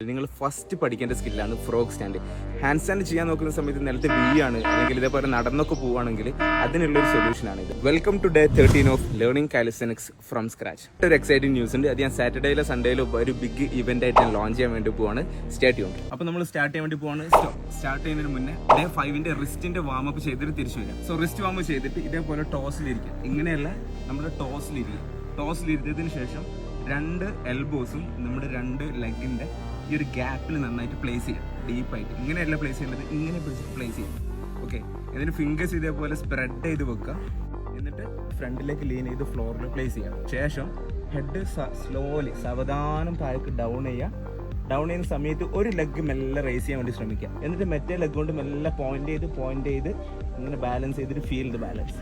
നിങ്ങൾ ഫസ്റ്റ് പഠിക്കേണ്ട സ്കില്ലാണ് frog stand. Hand stand ചെയ്യാൻ നോക്കുന്ന സമയത്ത് നിലത്ത് വീഴാണ് അല്ലെങ്കിൽ ഇതേപോലെ നടന്നൊക്കെ പോവുകയാണെങ്കിൽ അതിനുള്ളൊരു സൊല്യൂഷനാണ് ഇത്. Welcome to day 13 of learning calisthenics from scratch. ഒരു എക്സൈറ്റിംഗ് ന്യൂസ് ഉണ്ട്. അത് ഞാൻ സാറ്റർഡേയിലോ സൺഡേയിലോ ഒരു ബിഗ് ഇവന്റ് ആയിട്ട് ഞാൻ ലോഞ്ച് ചെയ്യാൻ വേണ്ടി പോവാണ്. സ്റ്റാർട്ട് ചെയ്യും. അപ്പോൾ നമ്മൾ സ്റ്റാർട്ട് ചെയ്യാൻ വേണ്ടി പോവാണ്. സ്റ്റാർട്ട് ചെയ്യുന്നതിന് മുന്നേ ഡേ 5ന്റെ റിസ്റ്റിന്റെ വാമപ്പ് ചെയ്തിട്ട് തിരിച്ചു വരാം. സോ റിസ്റ്റ് വാമപ്പ് ചെയ്തിട്ട് ഇതേപോലെ ടോസിലിരിക്കുക. ഇങ്ങനെയല്ല, നമ്മുടെ ടോസിലിരിക്കുക. ടോസിലിരുന്നതിന് ശേഷം രണ്ട് എൽബോസും നമ്മുടെ രണ്ട് ലെഗിന്റെ ഈ ഒരു ഗ്യാപ്പിൽ നന്നായിട്ട് പ്ലേസ് ചെയ്യാം. ഡീപ്പായിട്ട് ഇങ്ങനെയല്ല പ്ലേസ് ചെയ്യേണ്ടത്, ഇങ്ങനെ പ്ലേസ് ചെയ്യാം. ഓക്കെ, എന്നിട്ട് ഫിംഗേഴ്സ് ഇതേപോലെ സ്പ്രെഡ് ചെയ്ത് വെക്കുക. എന്നിട്ട് ഫ്രണ്ടിലേക്ക് ലീൻ ചെയ്ത് ഫ്ലോറിൽ പ്ലേസ് ചെയ്യാം. ശേഷം ഹെഡ് സ്ലോലി സാവധാനം താഴേക്ക് ഡൗൺ ചെയ്യുക. ഡൗൺ ചെയ്യുന്ന സമയത്ത് ഒരു ലെഗ് മെല്ലെ റേസ് ചെയ്യാൻ വേണ്ടി ശ്രമിക്കുക. എന്നിട്ട് മറ്റേ ലെഗ് കൊണ്ട് മെല്ലെ പോയിന്റ് ചെയ്ത് ഇങ്ങനെ ബാലൻസ് ചെയ്തിട്ട് ഫീൽ ദ ബാലൻസ്.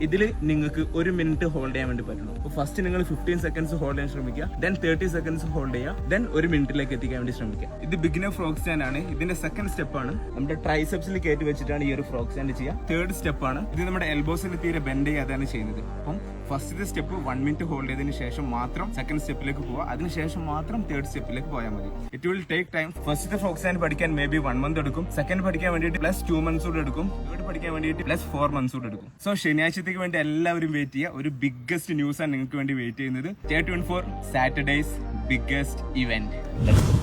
ഇതിൽ നിങ്ങൾക്ക് 1 മിനിറ്റ് ഹോൾഡ് ചെയ്യാൻ വേണ്ടി പറ്റണം. അപ്പോൾ ഫസ്റ്റ് നിങ്ങൾ 15 സെക്കൻഡ്സ് ഹോൾഡ് ചെയ്യാൻ ശ്രമിക്കുക, ദെൻ 30 സെക്കൻഡ്സ് ഹോൾഡ് ചെയ്യുക, ദെൻ 1 മിനിറ്റിലേക്ക് എത്തിക്കാൻ വേണ്ടി ശ്രമിക്കുക. ഇത് ബിഗിനർ ഫ്രോഗ് സ്റ്റാൻഡ് ആണ്. ഇതിന്റെ സെക്കൻഡ് സ്റ്റെപ്പാണ് നമ്മുടെ ട്രൈസെപ്സിൽ കയറ്റി വെച്ചിട്ടാണ് ഈ ഒരു ഫ്രോഗ് സ്റ്റാൻഡ് ചെയ്യുക. തേർഡ് സ്റ്റെപ്പാണ് ഇത്. നമ്മുടെ എൽബോസിന് തീരെ ബെൻഡ് ചെയ്യാതാണ് ചെയ്യുന്നത്. അപ്പം ഫസ്റ്റ് സ്റ്റെപ്പ് 1 മിനിറ്റ് ഹോൾഡ് ചെയ്തതിന് ശേഷം മാത്രം സെക്കൻഡ് സ്റ്റെപ്പിലേക്ക് പോവുക. അതിനുശേഷം മാത്രം തേർഡ് സ്റ്റെപ്പിലേക്ക് പോയാൽ മതി. It will take time. First frog stand പഠിക്കാൻ മേ ബി 1 മന്ത് എടുക്കും. സെക്കൻഡ് പഠിക്കാൻ വേണ്ടിയിട്ട് +2 മന്ത്സ് കൂടെ എടുക്കും. തേർഡ് പഠിക്കാൻ വേണ്ടിയിട്ട് +4 മന്ത്സ് കൂടെ എടുക്കും. സോ ശനിയാഴ്ചത്തേക്ക് വേണ്ടി എല്ലാവരും വെയിറ്റ് ചെയ്യുക. ഒരു ബിഗ്ഗസ്റ്റ് ന്യൂസ് ആണ് നിങ്ങൾക്ക് വേണ്ടി വെയിറ്റ് ചെയ്യുന്നത്. Stay tuned for Saturday's biggest event. Let's go.